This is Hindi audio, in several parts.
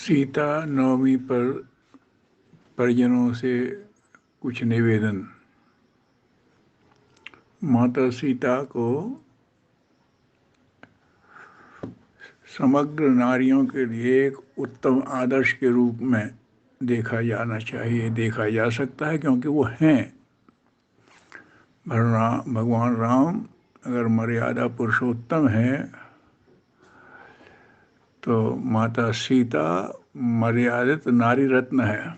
सीता नवमी पर परिजनों से कुछ निवेदन। माता सीता को समग्र नारियों के लिए एक उत्तम आदर्श के रूप में देखा जाना चाहिए, देखा जा सकता है, क्योंकि वो हैं। भगवान राम अगर मर्यादा पुरुषोत्तम है तो माता सीता मर्यादित नारी रत्न है।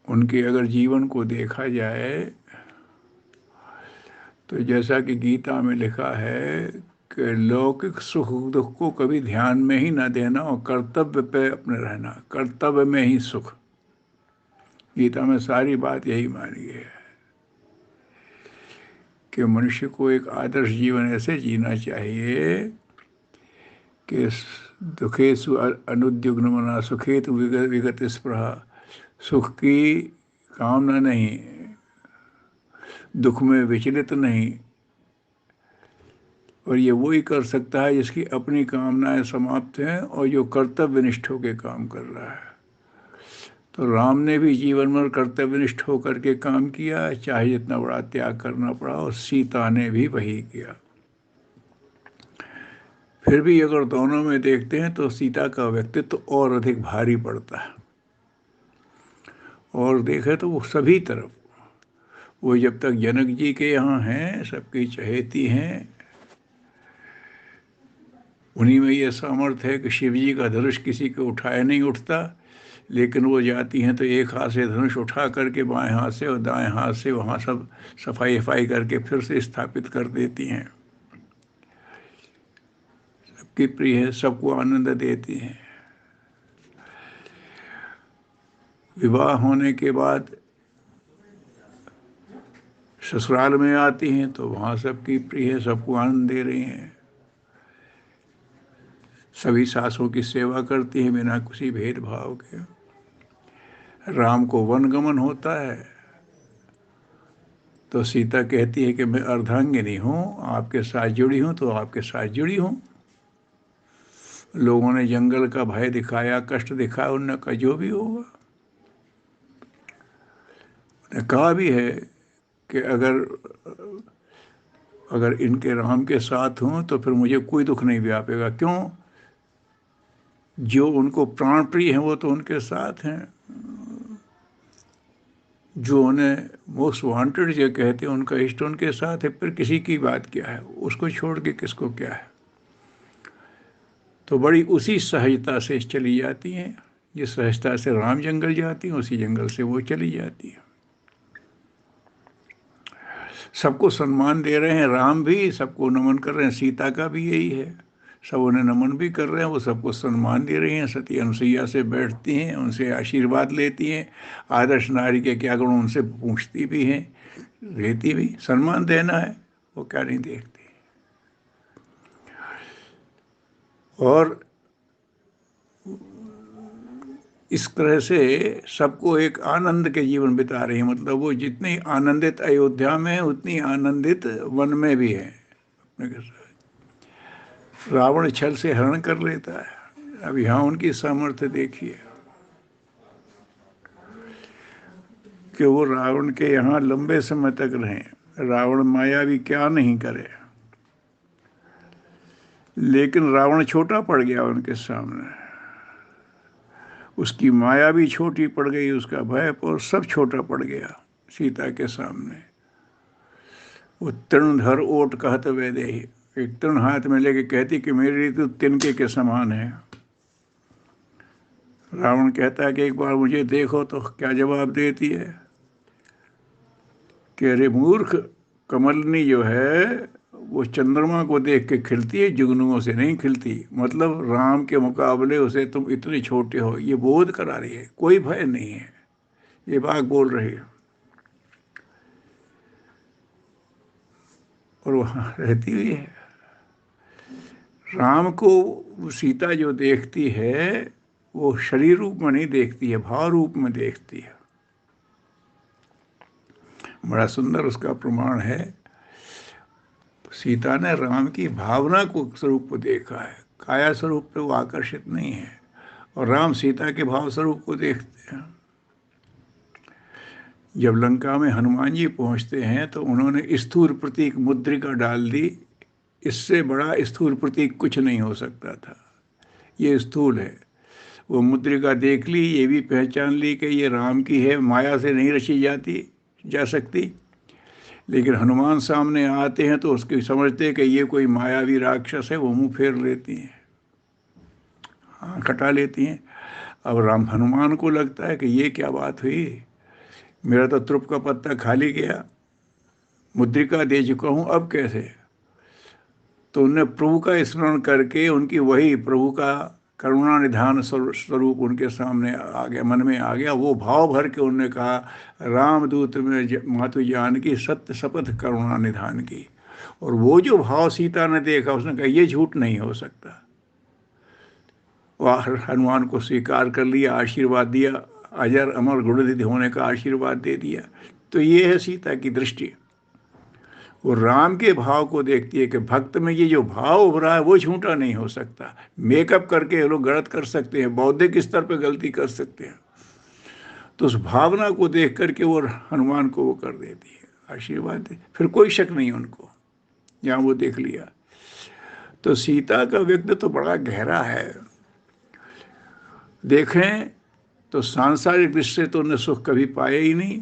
उनके अगर जीवन को देखा जाए तो जैसा कि गीता में लिखा है कि लौकिक सुख दुख को कभी ध्यान में ही न देना और कर्तव्य पे अपने रहना, कर्तव्य में ही सुख। गीता में सारी बात यही मानी है कि मनुष्य को एक आदर्श जीवन ऐसे जीना चाहिए कि दुखेषु अनुद्युग्न मना सुखेतु विगत स्पृहा। सुख की कामना नहीं, दुख में विचलित नहीं। और ये वही कर सकता है जिसकी अपनी कामनाएं समाप्त हैं और जो कर्तव्यनिष्ठ होकर काम कर रहा है। तो राम ने भी जीवन भर कर्तव्यनिष्ठ होकर के काम किया, चाहे जितना बड़ा त्याग करना पड़ा, और सीता ने भी वही किया। फिर भी अगर दोनों में देखते हैं तो सीता का व्यक्तित्व तो और अधिक भारी पड़ता है। और देखे तो वो सभी तरफ, वो जब तक जनक जी के यहाँ हैं, सबकी चहेती हैं, उन्हीं में ये सामर्थ्य है कि शिव जी का धनुष किसी को उठाया नहीं उठता, लेकिन वो जाती हैं तो एक हाथ से धनुष उठा करके बाएं हाथ से और दाएं हाथ से वहाँ सब सफाई करके फिर से स्थापित कर देती हैं। सबकी प्रिय है, सबको आनंद देती हैं। विवाह होने के बाद ससुराल में आती हैं तो वहाँ सबकी प्रिय है, सबको आनंद दे रही हैं। सभी सासों की सेवा करती हैं बिना किसी भेदभाव के। राम को वनगमन होता है तो सीता कहती है कि मैं अर्धांगिनी हूँ, आपके साथ जुड़ी हूँ तो आपके साथ जुड़ी हूँ। लोगों ने जंगल का भय दिखाया, कष्ट दिखाया, उन्होंने कहा जो भी होगा। उन्होंने कहा भी है कि अगर इनके राम के साथ हूँ तो फिर मुझे कोई दुख नहीं व्यापेगा। क्यों? जो उनको प्राण प्रिय हैं वो तो उनके साथ हैं। जो उन्हें मोस्ट वांटेड जो कहते हैं उनका इष्ट उनके साथ है, फिर किसी की बात क्या है? उसको छोड़ के किसको क्या है? तो बड़ी उसी सहजता से चली जाती हैं, जिस सहजता से राम जंगल जाती हैं उसी जंगल से वो चली जाती है। सबको सम्मान दे रहे हैं, राम भी सबको नमन कर रहे हैं, सीता का भी यही है। सब उन्हें नमन भी कर रहे हैं, वो सबको सम्मान दे रही हैं। सती अनुसुईया से बैठती हैं, उनसे आशीर्वाद लेती हैं। आदर्श नारी के क्या गुण उनसे पूछती भी हैं, लेती भी। सम्मान देना है, वो क्या नहीं देखती। और इस तरह से सबको एक आनंद के जीवन बिता रही है। मतलब वो जितनी आनंदित अयोध्या में है उतनी आनंदित वन में भी है। रावण छल से हरण कर लेता है, अब यहाँ उनकी सामर्थ्य देखिए कि वो रावण के यहाँ लंबे समय तक रहें। रावण माया भी क्या नहीं करे, लेकिन रावण छोटा पड़ गया उनके सामने। उसकी माया भी छोटी पड़ गई, उसका भय और सब छोटा पड़ गया सीता के सामने। वो तृणधर ओट कहत वैदेही, एक तृण हाथ में लेके कहती कि मेरी तो तिनके के समान है। रावण कहता है कि एक बार मुझे देखो, तो क्या जवाब देती है कि अरे मूर्ख, कमलनी जो है वो चंद्रमा को देख के खिलती है, जुगनुओं से नहीं खिलती। मतलब राम के मुकाबले उसे तुम इतने छोटे हो, ये बोध करा रही है। कोई भय नहीं है, ये बात बोल रही है। और वहाँ रहती हुई है। राम को सीता जो देखती है वो शरीर रूप में नहीं देखती है, भाव रूप में देखती है। बड़ा सुंदर उसका प्रमाण है। सीता ने राम की भावना को स्वरूप को देखा है, काया स्वरूप पे वो आकर्षित नहीं है। और राम सीता के भाव स्वरूप को देखते हैं। जब लंका में हनुमान जी पहुंचते हैं तो उन्होंने स्थूल प्रतीक मुद्रिका डाल दी। इससे बड़ा स्थूल प्रतीक कुछ नहीं हो सकता था। ये स्थूल है। वो मुद्रिका देख ली, ये भी पहचान ली कि ये राम की है, माया से नहीं रची जा सकती। लेकिन हनुमान सामने आते हैं तो उसके समझते कि ये कोई मायावी राक्षस है, वो मुंह फेर लेती हैं, हाँ खटा लेती हैं। अब राम हनुमान को लगता है कि ये क्या बात हुई, मेरा तो त्रुप का पत्ता खाली गया, मुद्रिका दे चुका हूँ, अब कैसे। तो उनने प्रभु का स्मरण करके उनकी वही प्रभु का करुणा निधान स्वरूप उनके सामने आ गया, मन में आ गया। वो भाव भर के उन्होंने कहा, रामदूत में मातु जान की सत्य शपथ करुणा निधान की। और वो जो भाव सीता ने देखा, उसने कहा ये झूठ नहीं हो सकता। वह हनुमान को स्वीकार कर लिया, आशीर्वाद दिया, अजर अमर गुणनिधि होने का आशीर्वाद दे दिया। तो ये है सीता की दृष्टि। वो राम के भाव को देखती है कि भक्त में ये जो भाव उभरा है वो झूठा नहीं हो सकता। मेकअप करके ये लोग गलत कर सकते हैं, बौद्धिक स्तर पर गलती कर सकते हैं। तो उस भावना को देख करके वो हनुमान को वो कर देती है, आशीर्वाद दे, फिर कोई शक नहीं उनको, जहाँ वो देख लिया। तो सीता का व्यक्तित्व तो बड़ा गहरा है। देखें तो सांसारिक दृष्टि से तो उन्हें सुख कभी पाया ही नहीं।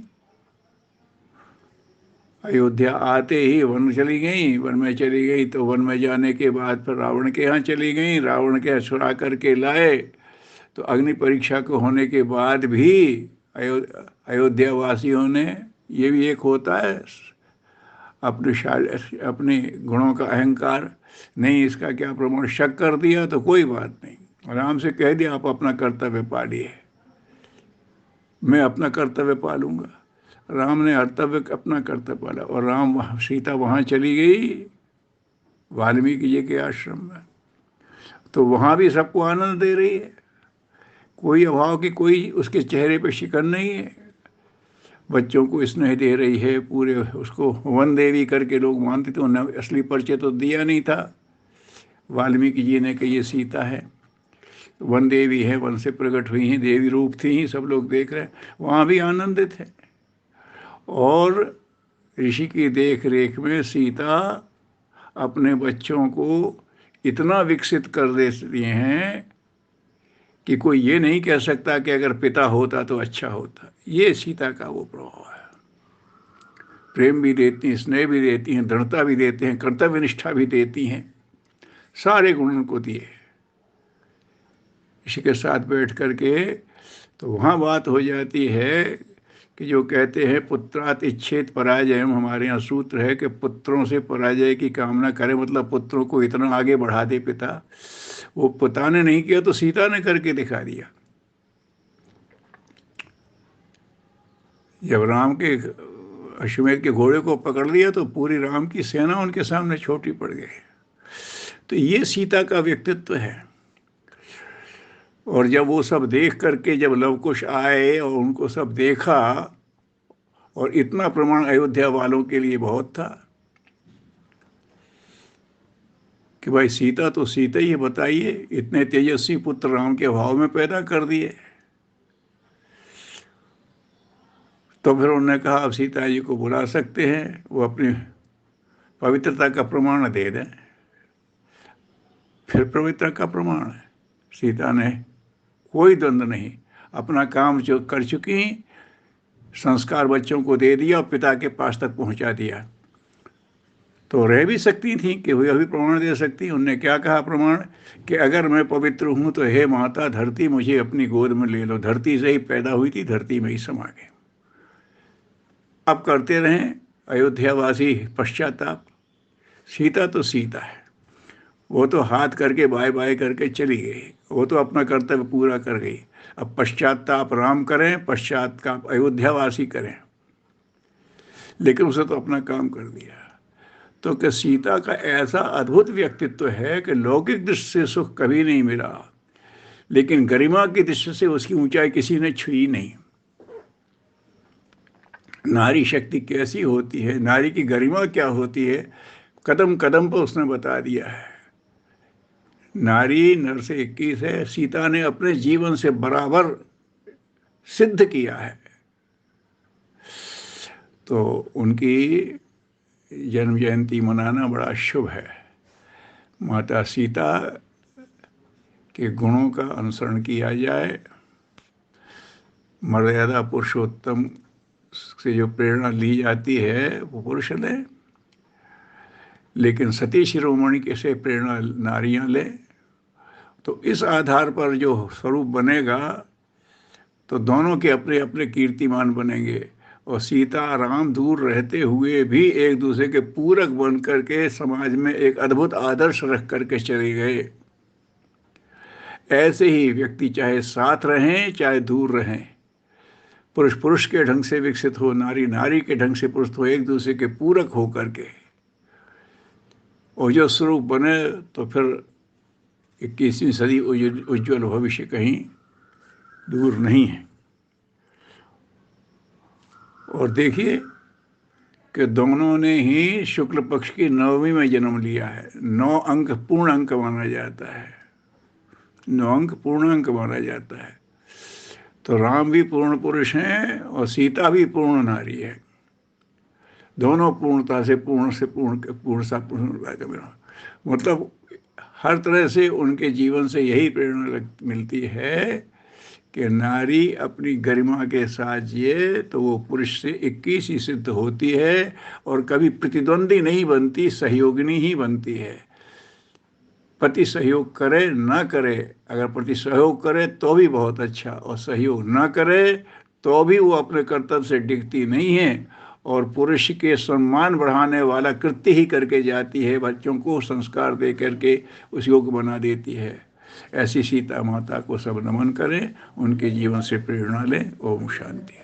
अयोध्या आते ही वन चली गई, वन में चली गई तो वन में जाने के बाद फिर रावण के यहाँ चली गई, रावण के यहाँ छुड़ा करके लाए। तो अग्नि परीक्षा को होने के बाद भी अयोध्या वासियों ने, ये भी एक होता है अपने गुणों का अहंकार, नहीं इसका क्या प्रमाण, शक कर दिया तो कोई बात नहीं, आराम से कह दिया आप अपना कर्तव्य पालिए, मैं अपना कर्तव्य पालूंगा। राम ने अपना कर्तव्य पाला और सीता वहाँ चली गई वाल्मीकि जी के आश्रम में। तो वहाँ भी सबको आनंद दे रही है, कोई अभाव की कोई उसके चेहरे पे शिकन नहीं है। बच्चों को स्नेह दे रही है, पूरे उसको वन देवी करके लोग मानते थे, उन्हें असली परिचय तो दिया नहीं था। वाल्मीकि जी ने कही ये सीता है, वन देवी है, वन से प्रकट हुई हैं, देवी रूप थी ही, सब लोग देख रहे हैं। वहाँ भी आनंदित है। और ऋषि की देख रेख में सीता अपने बच्चों को इतना विकसित कर देती हैं कि कोई ये नहीं कह सकता कि अगर पिता होता तो अच्छा होता। ये सीता का वो प्रभाव है। प्रेम भी देती हैं, स्नेह भी देती हैं, दृढ़ता भी देते हैं, कर्तव्य निष्ठा भी देती हैं, सारे गुण उनको दिए। इसी के साथ बैठ करके तो वहाँ बात हो जाती है कि जो कहते हैं पुत्रात इच्छेत पराजयम, हमारे यहाँ सूत्र है कि पुत्रों से पराजय की कामना करे, मतलब पुत्रों को इतना आगे बढ़ा दे पिता। वो पिता ने नहीं किया तो सीता ने करके दिखा दिया। जब राम के अश्वमेध के घोड़े को पकड़ लिया तो पूरी राम की सेना उनके सामने छोटी पड़ गई। तो ये सीता का व्यक्तित्व है। और जब वो सब देख करके जब लवकुश आए और उनको सब देखा, और इतना प्रमाण अयोध्या वालों के लिए बहुत था कि भाई सीता तो सीता ही, बताइए इतने तेजस्वी पुत्र राम के भाव में पैदा कर दिए। तो फिर उन्होंने कहा अब सीता जी को बुला सकते हैं, वो अपनी पवित्रता का प्रमाण दे दें। फिर पवित्रता का प्रमाण है, सीता ने कोई द्वंद्व नहीं, अपना काम जो कर चुकी, संस्कार बच्चों को दे दिया और पिता के पास तक पहुंचा दिया। तो रह भी सकती थी कि वह भी प्रमाण दे सकती। उनने क्या कहा प्रमाण, कि अगर मैं पवित्र हूं तो हे माता धरती मुझे अपनी गोद में ले लो, धरती से ही पैदा हुई थी, धरती में ही समा गए। अब करते रहें अयोध्यावासी पश्चाताप। सीता तो सीता है, वो तो हाथ करके बाय बाय करके चली गई, वो तो अपना कर्तव्य पूरा कर गई। अब पश्चाताप राम करें, पश्चाताप अयोध्यावासी करें, लेकिन उसे तो अपना काम कर दिया। तो कि सीता का ऐसा अद्भुत व्यक्तित्व है कि लौकिक दृष्टि से सुख कभी नहीं मिला, लेकिन गरिमा की दृष्टि से उसकी ऊंचाई किसी ने छुई नहीं। नारी शक्ति कैसी होती है, नारी की गरिमा क्या होती है, कदम कदम पर उसने बता दिया है। नारी नर से 21 है। सीता ने अपने जीवन से बराबर सिद्ध किया है। तो उनकी जन्म जयंती मनाना बड़ा शुभ है। माता सीता के गुणों का अनुसरण किया जाए। मर्यादा पुरुषोत्तम से जो प्रेरणा ली जाती है वो पुरुष ले, लेकिन सती शिरोमणि के से प्रेरणा नारियां ले। तो इस आधार पर जो स्वरूप बनेगा तो दोनों के अपने अपने कीर्तिमान बनेंगे। और सीता राम दूर रहते हुए भी एक दूसरे के पूरक बन करके समाज में एक अद्भुत आदर्श रख करके चले गए। ऐसे ही व्यक्ति चाहे साथ रहें चाहे दूर रहें, पुरुष पुरुष के ढंग से विकसित हो, नारी नारी के ढंग से पुरुष हो, एक दूसरे के पूरक हो करके और जो स्वरूप बने, तो फिर 21वीं सदी उज्ज्वल भविष्य कहीं दूर नहीं है। और देखिए कि दोनों ने ही शुक्ल पक्ष की नवमी में जन्म लिया है। 9 अंक पूर्ण अंक माना जाता है। 9 अंक पूर्ण अंक माना जाता है। तो राम भी पूर्ण पुरुष हैं और सीता भी पूर्ण नारी है। दोनों पूर्णता से पूर्णता का मेरा मतलब हर तरह से उनके जीवन से यही प्रेरणा मिलती है कि नारी अपनी गरिमा के साथ जिए तो वो पुरुष से 21 ही सिद्ध होती है और कभी प्रतिद्वंदी नहीं बनती, सहयोगिनी ही बनती है। पति सहयोग करे ना करे, अगर पति सहयोग करे तो भी बहुत अच्छा, और सहयोग ना करे तो भी वो अपने कर्तव्य से डिगती नहीं है और पुरुष के सम्मान बढ़ाने वाला कृत्य ही करके जाती है। बच्चों को संस्कार दे करके उस योग्य बना देती है। ऐसी सीता माता को सब नमन करें, उनके जीवन से प्रेरणा लें। ओम शांति।